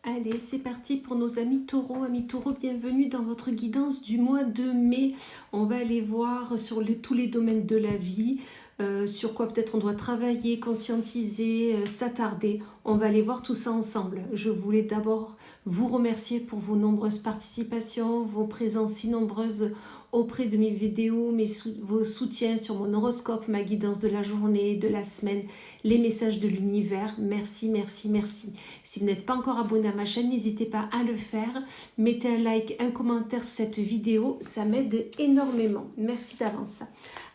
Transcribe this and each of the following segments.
Allez, c'est parti pour nos amis taureaux. Amis taureaux, bienvenue dans votre guidance du mois de mai. On va aller voir sur tous les domaines de la vie, sur quoi peut-être on doit travailler, conscientiser, s'attarder. On va aller voir tout ça ensemble. Je voulais d'abord vous remercier pour vos nombreuses participations, vos présences si nombreuses auprès de mes vidéos, vos soutiens sur mon horoscope, ma guidance de la journée, de la semaine, les messages de l'univers. Merci, merci, merci. Si vous n'êtes pas encore abonné à ma chaîne, n'hésitez pas à le faire. Mettez un like, un commentaire sur cette vidéo, ça m'aide énormément. Merci d'avance.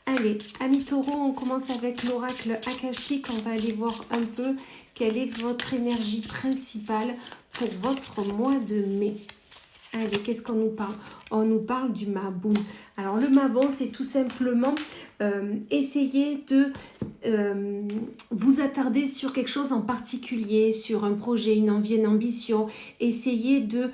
Allez, amis taureaux, on commence avec l'oracle akashique. On va aller voir un peu quelle est votre énergie principale pour votre mois de mai. Allez, qu'est-ce qu'on nous parle? On nous parle du Maboun. Alors, le Maboun, c'est tout simplement essayer de vous attarder sur quelque chose en particulier, sur un projet, une envie, une ambition. Essayez de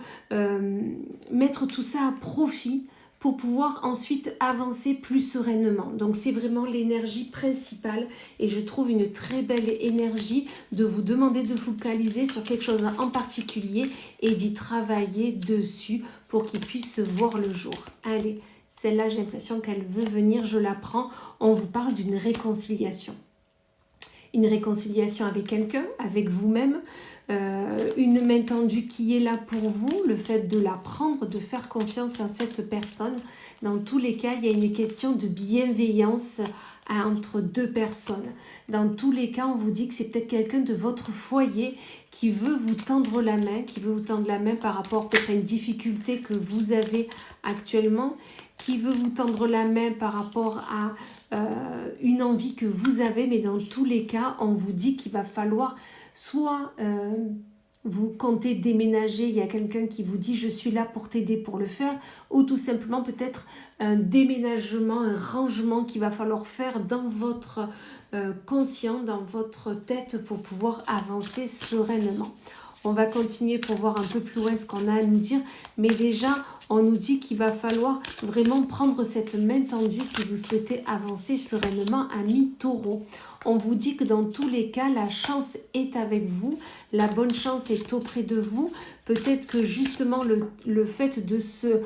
mettre tout ça à profit pour pouvoir ensuite avancer plus sereinement. Donc c'est vraiment l'énergie principale et je trouve une très belle énergie de vous demander de focaliser sur quelque chose en particulier et d'y travailler dessus pour qu'il puisse voir le jour. Allez, celle-là j'ai l'impression qu'elle veut venir, je la prends. On vous parle d'une réconciliation. Une réconciliation avec quelqu'un, avec vous-même, une main tendue qui est là pour vous, le fait de la prendre, de faire confiance à cette personne. Dans tous les cas, il y a une question de bienveillance entre deux personnes. Dans tous les cas, on vous dit que c'est peut-être quelqu'un de votre foyer qui veut vous tendre la main, par rapport peut-être à une difficulté que vous avez actuellement, qui veut vous tendre la main par rapport à une envie que vous avez, mais dans tous les cas, on vous dit qu'il va falloir soit vous comptez déménager, il y a quelqu'un qui vous dit je suis là pour t'aider pour le faire, ou tout simplement peut-être un déménagement, un rangement qu'il va falloir faire dans votre conscient, dans votre tête pour pouvoir avancer sereinement. On va continuer pour voir un peu plus loin ce qu'on a à nous dire, mais déjà on nous dit qu'il va falloir vraiment prendre cette main tendue si vous souhaitez avancer sereinement, amis taureaux. On vous dit que dans tous les cas, la chance est avec vous, la bonne chance est auprès de vous. Peut-être que justement le fait de se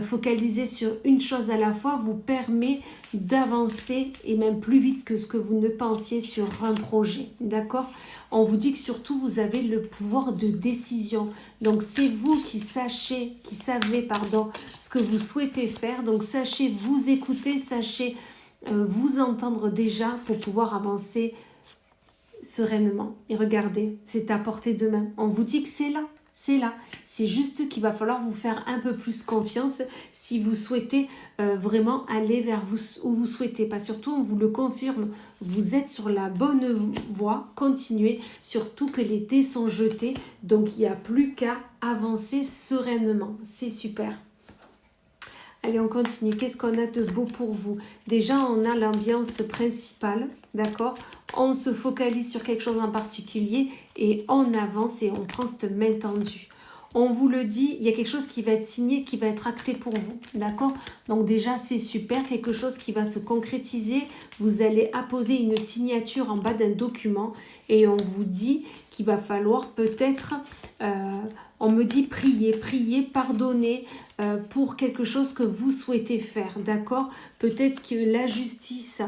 focaliser sur une chose à la fois vous permet d'avancer et même plus vite que ce que vous ne pensiez sur un projet. D'accord ? On vous dit que surtout vous avez le pouvoir de décision. Donc c'est vous qui savez ce que vous souhaitez faire. Donc sachez vous écouter, sachez vous entendre déjà pour pouvoir avancer sereinement. Et regardez, c'est à portée de main. On vous dit que c'est là. C'est là. C'est juste qu'il va falloir vous faire un peu plus confiance si vous souhaitez vraiment aller vers où vous souhaitez. Pas surtout, on vous le confirme, vous êtes sur la bonne voie. Continuez, surtout que les dés sont jetés. Donc, il n'y a plus qu'à avancer sereinement. C'est super. Allez, on continue. Qu'est-ce qu'on a de beau pour vous? Déjà, on a l'ambiance principale, d'accord? On se focalise sur quelque chose en particulier et on avance et on prend cette main tendue. On vous le dit, il y a quelque chose qui va être signé, qui va être acté pour vous, d'accord? Donc déjà, c'est super, quelque chose qui va se concrétiser. Vous allez apposer une signature en bas d'un document et on vous dit qu'il va falloir peut-être... on me dit prier, pardonner pour quelque chose que vous souhaitez faire, d'accord? Peut-être que la justice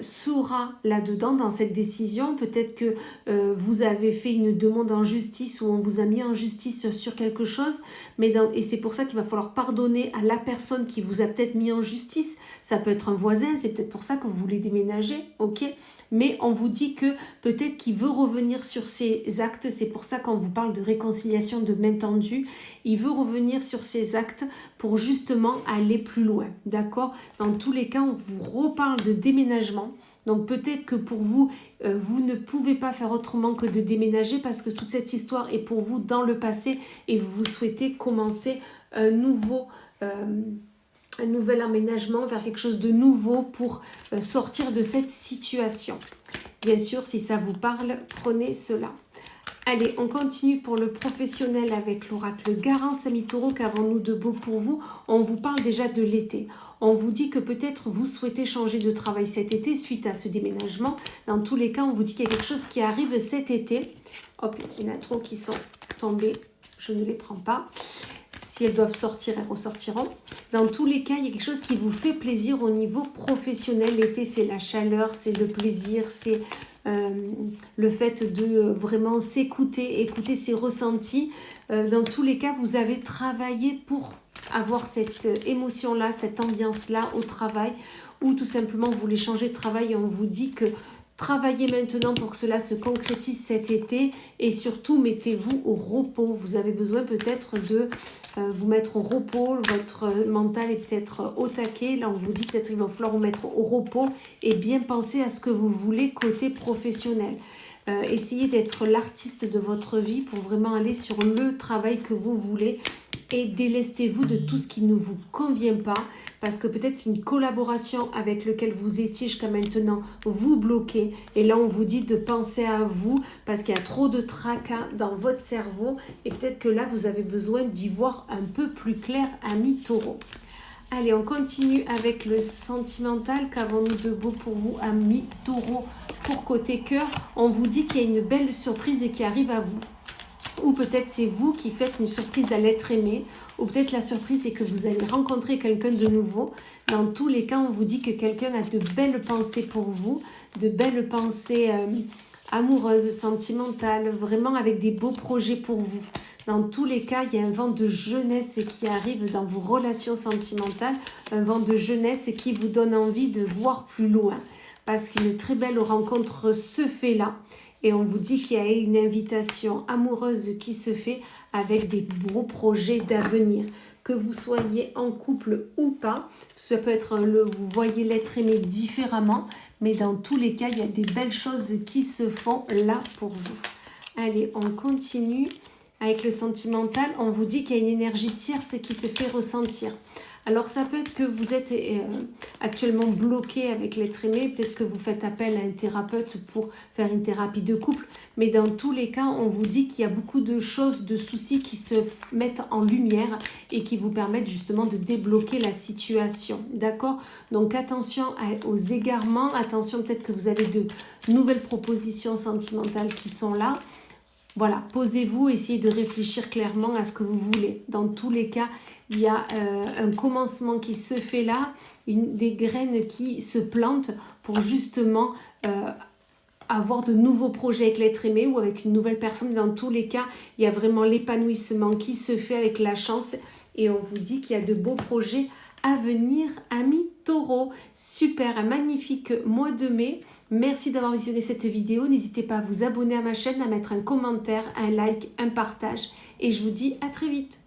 sera là-dedans, dans cette décision. Peut-être que vous avez fait une demande en justice ou on vous a mis en justice sur quelque chose. Et c'est pour ça qu'il va falloir pardonner à la personne qui vous a peut-être mis en justice. Ça peut être un voisin, c'est peut-être pour ça que vous voulez déménager, ok? Mais on vous dit que peut-être qu'il veut revenir sur ses actes. C'est pour ça qu'on vous parle de réconciliation, de main tendue. Il veut revenir sur ses actes pour justement aller plus loin. D'accord? Dans tous les cas, on vous reparle de déménagement. Donc peut-être que pour vous, vous ne pouvez pas faire autrement que de déménager parce que toute cette histoire est pour vous dans le passé et vous souhaitez commencer un nouvel aménagement vers quelque chose de nouveau pour sortir de cette situation. Bien sûr, si ça vous parle, prenez cela. Allez, on continue pour le professionnel avec l'oracle Garance, amis taureaux, qu'avons-nous de beau pour vous? On vous parle déjà de l'été. On vous dit que peut-être vous souhaitez changer de travail cet été suite à ce déménagement. Dans tous les cas, on vous dit qu'il y a quelque chose qui arrive cet été. Hop, il y en a trop qui sont tomber, je ne les prends pas. Si elles doivent sortir, elles ressortiront. Dans tous les cas, il y a quelque chose qui vous fait plaisir au niveau professionnel. L'été, c'est la chaleur, c'est le plaisir, c'est le fait de vraiment s'écouter, écouter ses ressentis. Dans tous les cas, vous avez travaillé pour avoir cette émotion-là, cette ambiance-là au travail, ou tout simplement vous voulez changer de travail et on vous dit que travaillez maintenant pour que cela se concrétise cet été et surtout mettez-vous au repos. Vous avez besoin peut-être de vous mettre au repos, votre mental est peut-être au taquet. Là on vous dit peut-être il va falloir vous mettre au repos et bien penser à ce que vous voulez côté professionnel. Essayez d'être l'artiste de votre vie pour vraiment aller sur le travail que vous voulez et délestez-vous de tout ce qui ne vous convient pas parce que peut-être une collaboration avec laquelle vous étiez jusqu'à maintenant vous bloquez et là on vous dit de penser à vous parce qu'il y a trop de tracas dans votre cerveau et peut-être que là vous avez besoin d'y voir un peu plus clair, amis taureaux. Allez, on continue avec le sentimental. Qu'avons-nous de beau pour vous, amis taureaux? Pour côté cœur, on vous dit qu'il y a une belle surprise et qui arrive à vous. Ou peut-être c'est vous qui faites une surprise à l'être aimé. Ou peut-être la surprise est que vous allez rencontrer quelqu'un de nouveau. Dans tous les cas, on vous dit que quelqu'un a de belles pensées pour vous. De belles pensées amoureuses, sentimentales. Vraiment avec des beaux projets pour vous. Dans tous les cas, il y a un vent de jeunesse qui arrive dans vos relations sentimentales. Un vent de jeunesse qui vous donne envie de voir plus loin. Parce qu'une très belle rencontre se fait là. Et on vous dit qu'il y a une invitation amoureuse qui se fait avec des beaux projets d'avenir. Que vous soyez en couple ou pas, ça peut être vous voyez l'être aimé différemment. Mais dans tous les cas, il y a des belles choses qui se font là pour vous. Allez, on continue. Avec le sentimental, on vous dit qu'il y a une énergie tierce qui se fait ressentir. Alors ça peut être que vous êtes actuellement bloqué avec l'être aimé, peut-être que vous faites appel à un thérapeute pour faire une thérapie de couple, mais dans tous les cas, on vous dit qu'il y a beaucoup de choses, de soucis qui se mettent en lumière et qui vous permettent justement de débloquer la situation, d'accord? Donc attention aux égarements, attention peut-être que vous avez de nouvelles propositions sentimentales qui sont là. Voilà, posez-vous, essayez de réfléchir clairement à ce que vous voulez. Dans tous les cas, il y a un commencement qui se fait là, des graines qui se plantent pour justement avoir de nouveaux projets avec l'être aimé ou avec une nouvelle personne. Dans tous les cas, il y a vraiment l'épanouissement qui se fait avec la chance et on vous dit qu'il y a de beaux projets à venir, amis taureaux. Super, un magnifique mois de mai. Merci d'avoir visionné cette vidéo. N'hésitez pas à vous abonner à ma chaîne, à mettre un commentaire, un like, un partage. Et je vous dis à très vite.